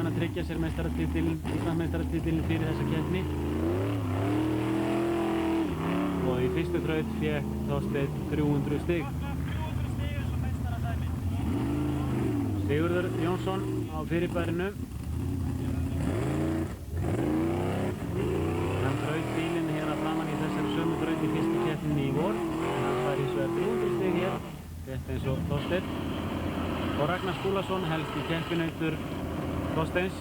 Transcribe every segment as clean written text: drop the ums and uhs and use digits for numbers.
búinn að tryggja sér Íslandsmeistaratitilinn fyrir þessa keppni. Og í fyrstu þraut fékk Þorsteinn 300 stig. Sigurður Jónsson á fyrirbærinu. Hann þraut bílinn hérna framan í þessari sömu þraut í fyrstu keppninni í vor. Hann fær hins vegar 300 stig hér, rétt eins og Þorsteinn. Og Ragnar Skúlason, helsti keppinautur Þorsteins,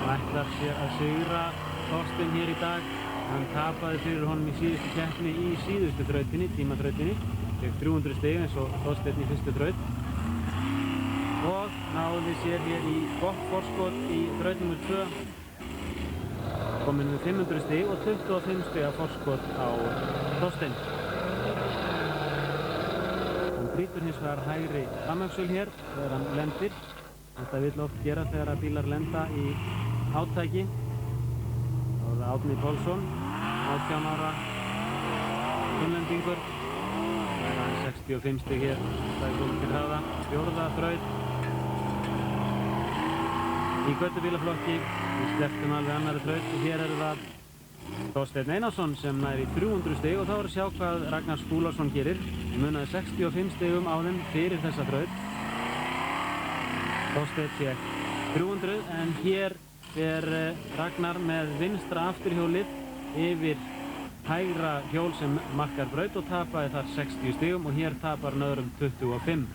ætlar sér að sigra Þorsteinn hér í dag. Hann tapaði fyrir honum í síðustu keppni í síðustu þrautinni, tímaþrautinni. Fékk 300 stig eins og Þorsteinn í fyrstu þraut. Og náði sér hér í gott forskot í þraut nr. 2. Kominn með 500 stig og 25 stiga forskot á Þorsteinn. Hann brýtur hins vegar hægri framöxul hér þegar hann lendir. Þetta vill oft gera þegar að bílar lenda í átæki. Þá er það Árni Pálsson, 18 ára unnlendingur. Það er hann 65 stig hér, það er komið til hraða. Fjórða þraut í göttubílaflokki. Við slepptum alveg annari þraut og hér eru það Þorsteinn Einarsson sem nær í 300 stig og þá er að sjá hvað Ragnar Skúlason gerir. Hann munaði 65 stigum á þeim fyrir þessa þraut. Þorsteinn fékk 300 en hér er Ragnar með vinstra afturhjólið yfir hægra hjól sem markar braut og tapaði þar 60 stigum og hér tapar hann öðrum 25.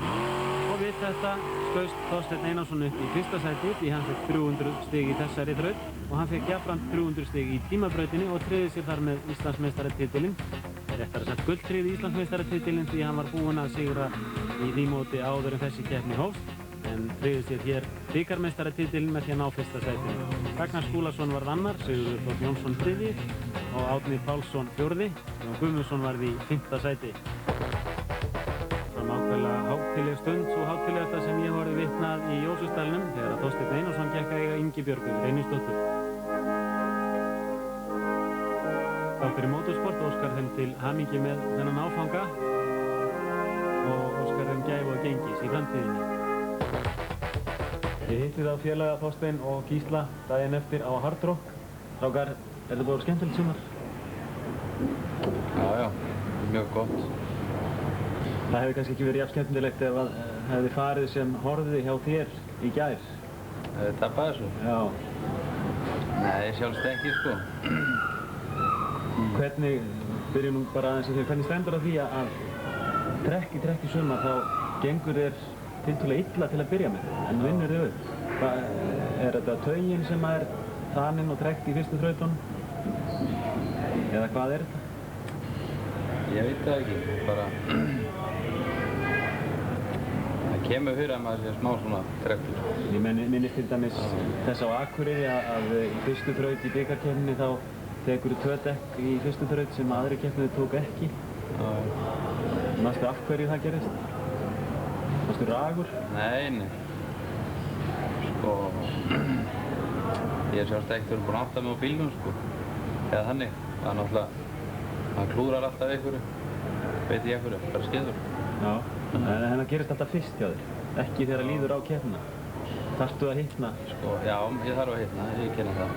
Og við þetta skaust Þorsteinn Einarsson upp í fyrsta sæti því hann fekk 300 stig í þessari þraut og hann fekk jafnframt 300 stig í tímabrautinni og tryggði sér þar með Íslandsmeistaratitilinn. Réttar að sagt gulltryggði Íslandsmeistaratitilinn því hann var búinn að sigra í því móti áður en þessi keppni hófst. En tryggði sér hér bikarmeistaratitilinn með því að ná fyrsta sætinu. Ragnar Skúlason varð annar, Sigurður Þór Jónsson þriðji og Árni Pálsson fjórði. Jón Guðmundsson varð í 5. sæti. Fram ákveðlega hátíðleg stund, svo hátíðlegasta sem ég horfði vitnað í Jósefsdalnum þegar að Þorsteinn Einarsson gekk að eiga Ingibjörgu Reynisdóttur. Þáttur í Motorsport óskar þeim til hamingju með þennan áfanga og óskar þeim gæfu og gengis í framtíðinni. Ég hitti þá félaga Þorsteinn og Gísla daginn eftir á Hard Rock. Strákar, þetta búið skemmtilegt sumar? Já, mjög gott. Það hefði kannski ekki verið jafn skemmtilegt ef það hefði farið sem horfði hjá þér í gær. Tapaði þessu? Já. Nei, sjálfst ekki sko. Hvernig, byrjum nú bara aðeins í því, hvernig stendur á því að trekk í sumar þá gengur þér tiltölulega illa til að byrja með, en vinnur þið upp? Er þetta taugin sem er þaninn og trekt í fyrstu þrautunum? Eða hvað er þetta? Ég veit það ekki, bara það kemur fyrir að maður sé smá svona trektur. Ég minnist til dæmis þess á Akureyri að í fyrstu þraut í bikarkeppninni þá tekur þú 2 dekk í fyrstu þraut sem aðri keppnir tók ekki. Manstu af hverju það gerist? Varstu ragur? Nei. Sko, ég er sjálfst ekkert verið búinn að átta mig á bílnum sko. Eða þannig, það er náttúrulega, hann klúðrar alltaf einhverju, veit ég einhverju, bara skeiður. Já, en það gerist alltaf fyrst hjá þér, ekki þegar það líður á keppnina. Þarftu að hitna? Sko, já, ég þarf að hitna, ég kenni það.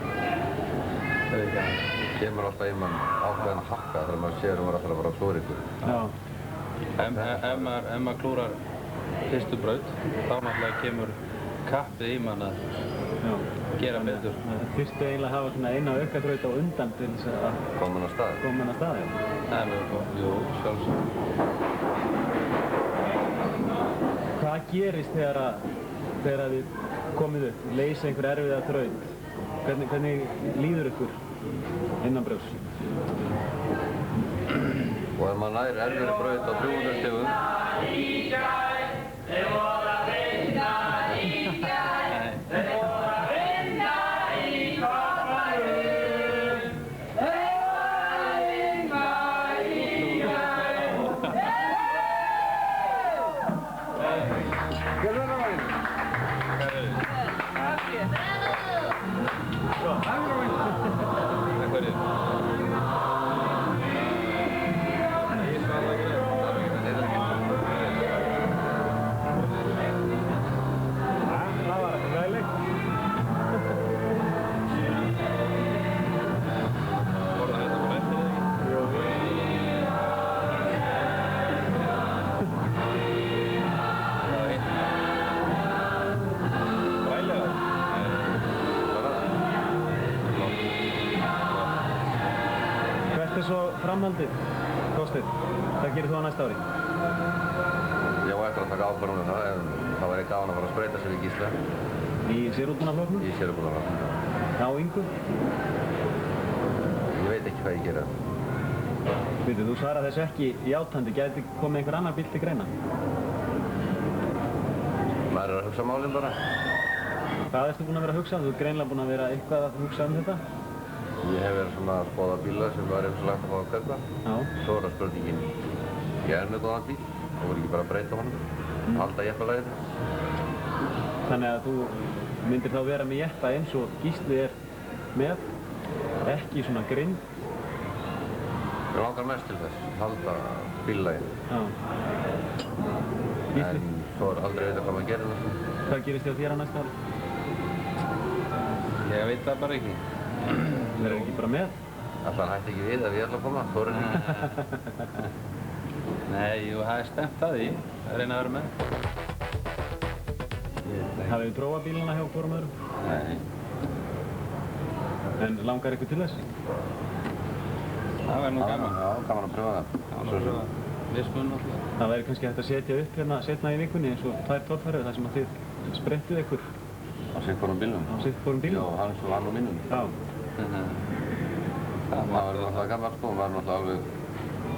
Það veit ég aðeins. Kemur alltaf í mann ákveðin hakka þegar maður sér maður alltaf bara klúður ykkur. Já. Ef maður klúrar fyrstu braut, þá náttúrulega kemur kappið í mann að gera betur. Þyrftu eiginlega að hafa svona eina aukaþraut á undan til þess að Komin á stað. Það er mjög gott, jú, sjálfsagt. Hvað gerist þegar þið komið upp, leysa einhver erfiða þraut? Hvernig líður ykkur innanbrjósts? Og ef maður nær erfiðri braut á 300 stigum framhaldið, Þorsteinn? Hvað gerir þú á næsta ári? Ég á eftir að taka ákvörðun það, en það væri gaman að fara að spreyta sig við Gísla. Í sérútbúnarflokknum? Í sérútbúnarflokknum. Á yngu? Ég veit ekki hvað ég gera. Veitu, þú svarar þessu ekki játandi. Gæti komið einhver annar bíl til greina? Maður að hugsa málinn bara. Hvað ertu búinn að vera að hugsa? Þú ert greinilega búinn að vera eitthvað að hugsa þetta? Ég hef verið svona að skoða bíla sem var eins og lagt að fá að kaupa. Já. Svo er það spurningin, ég er með góðan bíl, þá voru ekki bara að breyta honum, halda jeppalæðinu. Þannig að þú myndir þá vera með jeppa eins og Gísli er með, ekki svona grind. Ég langar mest til þess, halda bíllæginu. Já. Gísli? En svo er aldrei veit hvað maður gerir það. Hvað gerist hjá þér á næsta ári? Ég veit það bara ekki. Verður ekki bara með? Alltaf hætti ekki við ef ég ætla að koma, þorir ekki. Nei, jú, það er stemt að því. Það reyna að vera með. Hafið þið prófað bílana hjá hvorum öðrum? Nei. En langar ykkur til þess? Það væri nú gaman. Já, gaman að pröfa það. Gaman að pröfa mismun alltaf. Það væri kannski hægt að setja upp hérna setna í vikunni eins og 2 torfærur þar sem að þið spreyttuð ykkur Á sitt hvorum bílum. á sitt hvorum bílum. Já, hann og hann og mínum. Já. Það var náttúrulega gaman sko, maður náttúrulega alveg,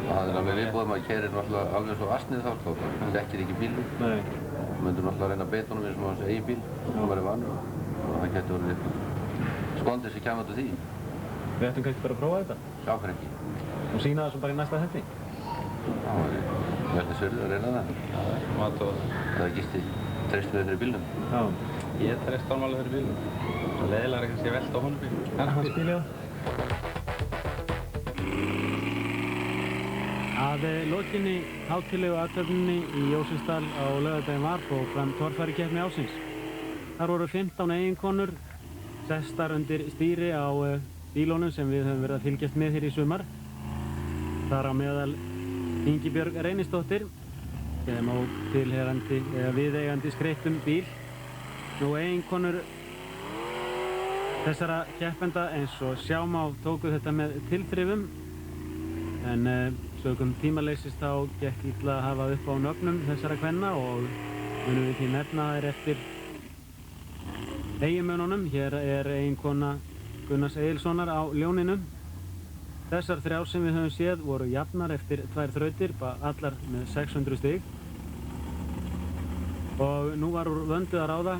það er alveg viðbúið, maður keyrir náttúrulega alveg svo asnið þá sko, það þekkir ekki bílum. Nei. Maður myndur náttúrulega að reyna að beita honum eins og hans eigin bíl, sem maður er vanur og það getur verið skondið sem kemur út úr því. Við ættum kannski bara að prófa þetta Já, fyrir ekki. og sýna það svo bara í næsta hætti. Það var verður sörður að reyna það. Það Gísli treyst með fyrir bílnum. Já. Ég treyst honum alveg fyrir bílum. Svo leiðilega er kannski að velta á honum bíl. Hans bíl, já. Að lokinni hátíðlegu athöfninni í Jósefsdal á laugardaginn var fór fram torfærukeppni ársins. Þar voru 15 eiginkonur sestar undir stýri á bílónum sem við höfum verið að fylgjast með hér í sumar. Þar á meðal Ingibjörg Reynisdóttir sem á tilheyrandi eða viðeigandi skreyttum bíl. Nú eiginkonur þessara keppenda eins og sjá má tóku þetta með tilþrifum en sögum tímaleysis þá gekk illa að hafa upp á nöfnum þessara kvenna og munum við því nefna þær eftir eiginmönnunum. Hér er eiginkona Gunnars Egilssonar á ljóninu. Þessar 3 sem við höfum séð voru jafnar eftir 2 þrautir, allar með 600 stig. Og nú var úr vöndu að ráða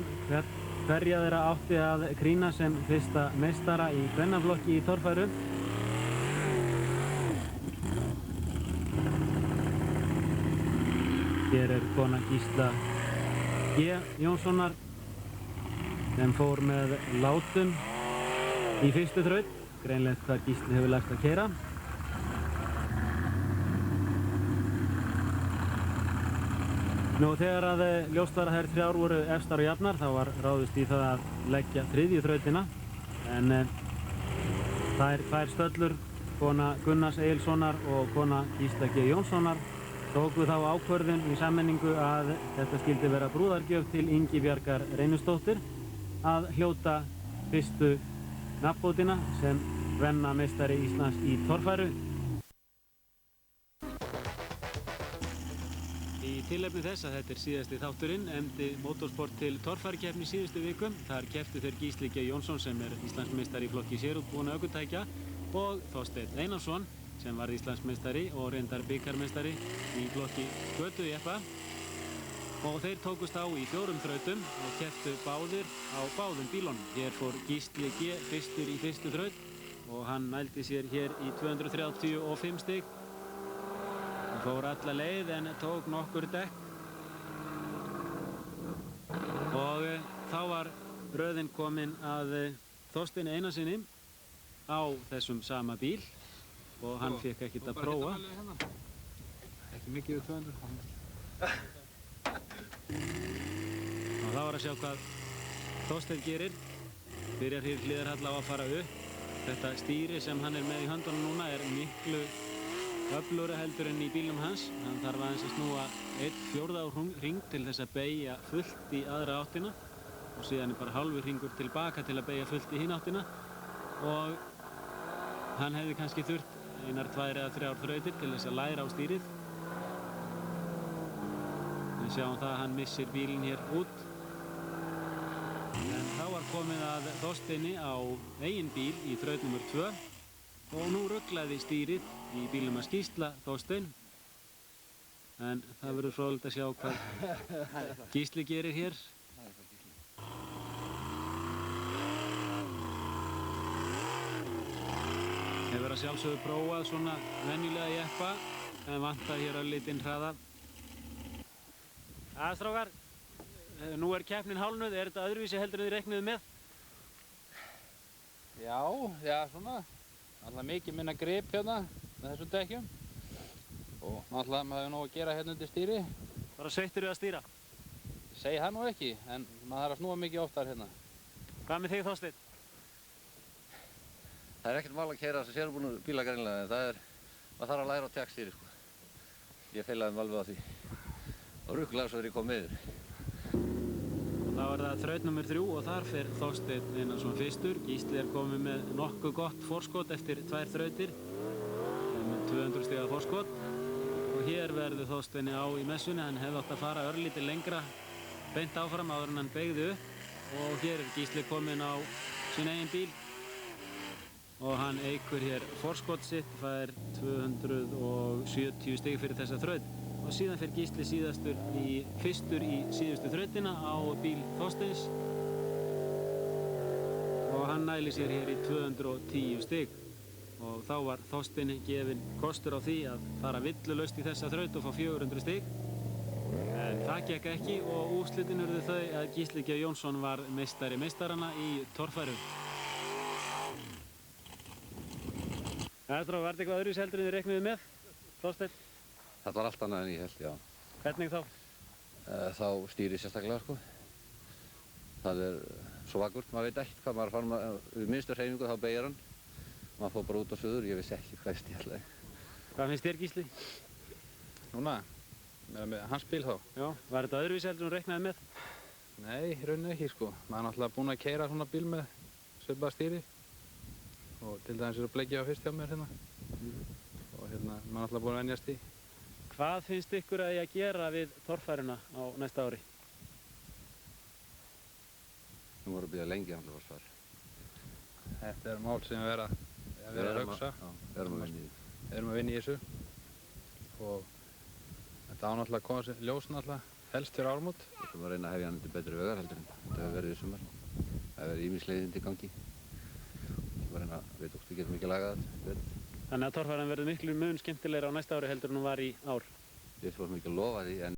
hverja þeirra átti að krýna sem fyrsta meistara í kvennaflokki í torfæru. Hér er kona Gísla G. Jónssonar sem fór með látum í fyrstu þraut. Greinlegt hvað Gísli hefur lært að keyra. Nú þegar að ljóst var að þær 3 voru efstar og jafnar þá var ráðist í það að leggja 3. þrautina. En þær 2 stöllur, kona Gunnars Egilssonar og kona Gísla G. Jónssonar, tóku þá ákvörðun í sammenningu að þetta skyldi vera brúðargjöf til Ingibjargar Reynisdóttur að hljóta fyrstu nafnbótina sem kvennameistari Íslands í torfæru. Í tilefni þess að þetta er síðasti þátturinn efndi Motorsport til torfærukeppni síðustu viku. Þar kepptu þeir Gísli G. Jónsson sem er Íslandsmeistari í flokki sérútbúinna ökutækja og Þorsteinn Einarsson sem var Íslandsmeistari og reyndar bikarmeistari í flokki skötujeppa. Og þeir tókust á í 4 þrautum og kepptu báðir á báðum bílunum. Hér fór Gísli G. fyrstur í fyrstu þraut og hann mældi sér hér í 235 stig. Hann fór alla leið en tók nokkur dekk. Og þá var röðin komin að Þorsteini Einarsssyni á þessum sama bíl og hann fekk ekkert að prófa. Ekki mikið við 200. Og þá var að sjá hvað Þorsteinn gerir. Byrjar hér hliðarhalla á að fara upp. Þetta stýri sem hann er með í höndunum núna er miklu öflugri heldur en í bílnum hans. Hann þarf aðeins að snúa 1/4 hring til þess að beygja fullt í aðra áttina og síðan er bara hálfur hringur tilbaka til að beygja fullt í hinn áttina og hann hefði kannski þurft einar 2 eða 3 þrautir til þess að læra á stýrið. Við sjáum það að hann missir bílinn hér út. En þá var komið að Þorsteini á eigin bíl í þraut nr. 2 og nú ruglaði stýrið í bílnum að Gísla Þorstein. En það verður fróðlegt að sjá hvað Gísli gerir hér. Hefur að sjálfsögðu prófað svona venjulega jeppa en vantar hér örlítinn hraða. Strákar, nú er keppnin hálfnuð. Er þetta öðruvísi heldur en þið reiknuðu með? Já, svona. Alltaf mikið minna grip hérna með þessum dekkjum. Og alltaf maður hefur nóg að gera hérna undir stýri. Bara sveittur við að stýra? Segi það nú ekki, en maður þarf að snúa mikið oftar hérna. Hvað með þig, Þorsteinn? Það er ekkert mál að keyra þessa sérbúnu bíla greinilega, en maður þarf að læra á tjakkstýri, sko. Ég feilaði mig alveg á því. Og rukkulega svo þegar ég kom með þér. Og þá er það þraut nr. 3 og þar fer Þorsteinn Einarsson fyrstur. Gísli er komið með nokkuð gott forskot eftir 2 þrautir. Með 200 stiga forskot. Og hér verður Þorsteini á í messunni. Hann hefði átt að fara örlítið lengra beint áfram áður en hann beygði upp. Og hér er Gísli kominn á sín eigin bíl. Og hann eykur hér forskot sitt, fær 270 stig fyrir þessa þraut. Og síðan fer Gísli fyrstur í síðustu þrautina á bíl Þorsteins. Og hann næli sér hér í 210 stig. Og þá var Þorsteini gefinn kostur á því að fara villulaust í þessa þraut og fá 400 stig. En það gekk ekki og úrslitin urðu þau að Gísli G. Jónsson var meistari meistaranna í torfæru. Var þetta eitthvað öðruvísi heldur en þið reiknuðu með, Þorsteinn? Þetta var allt annað en ég held, já. Hvernig þá? Þá stýri sérstaklega, sko. Það er svo vakurt, maður veit ekkert hvað maður fann við minnstu hreyfingu þá beygir hann. Maður fór bara út á suður, ég vissi ekki hvað ég stílaði. Hvað finnst þér, Gísli? Núna, með hans bíl þá. Já, var þetta öðruvísi heldur en þú reiknaði með? Nei, í rauninni ekki, sko. Maður er náttúrulega búinn að keyra svona bíl með svipað stýri. Og til dæmis er að bleikja á fyrst hjá mér hérna. Og hérna, maður er náttúrulega búinn að venjast í. Hvað finnst ykkur að ég að gera við torfæruna á næsta ári? Nú vorum við að lengja hann að fara. Þetta er mál sem við erum að hugsa. Við erum að vinna í því. Við erum að vinna í þessu. Og þetta á náttúrulega að koma sér ljós náttúrulega helst fyrir áramót. Við ætlum að reyna að hefja hann til betri vegar heldur en þetta hefur verið í sumar. Það hefur verið ýmisleiðindi í gangi. Við reyna að veit okkur, við getum ekki lagað þetta. Þannig að torfæran verður miklu mun skemmtilegra á næsta ári heldur en hún var í ár. Við fórum ekki að lofa því en